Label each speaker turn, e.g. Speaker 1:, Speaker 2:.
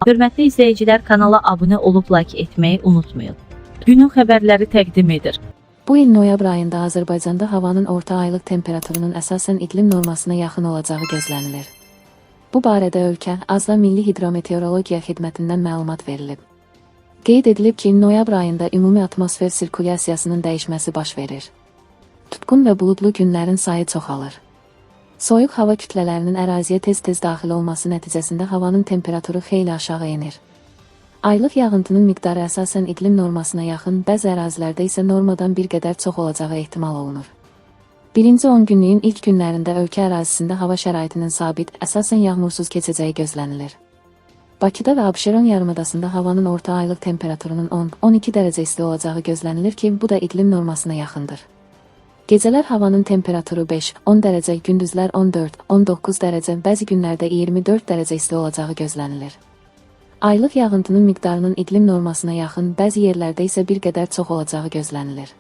Speaker 1: Hörmətli izləyicilər, kanala abunə olub like etməyi unutmayın. Günün xəbərləri təqdim edir.
Speaker 2: Bu il noyabr ayında Azərbaycanda havanın orta aylıq temperaturunun əsasən iqlim normasına yaxın olacağı gözlənilir. Bu barədə ölkə Azra Milli Hidrometeorologiya Xidmətindən məlumat verilib. Qeyd edilib ki, noyabr ayında ümumi atmosfer sirkulyasiyasının dəyişməsi baş verir. Tutqun və buludlu günlərin sayı çoxalır. Soyuq hava kütlələrinin əraziyə tez-tez daxil olması nəticəsində havanın temperaturu xeyli aşağı enir. Aylıq yağıntının miqdarı əsasən iqlim normasına yaxın, bəzi ərazilərdə isə normadan bir qədər çox olacağı ehtimal olunur. Birinci 10 günlüyün ilk günlərində ölkə ərazisində hava şəraitinin sabit, əsasən yağmursuz keçəcəyi gözlənilir. Bakıda və Abşeron yarımadasında havanın orta aylıq temperaturunun 10-12 dərəcə isti olacağı gözlənilir ki, bu da iqlim normasına yaxındır. Gecələr havanın temperaturu 5-10 dərəcə, gündüzlər 14-19 dərəcə, bəzi günlərdə 24 dərəcə isti olacağı gözlənilir. Aylıq yağıntının miqdarının iqlim normasına yaxın, bəzi yerlərdə isə bir qədər çox olacağı gözlənilir.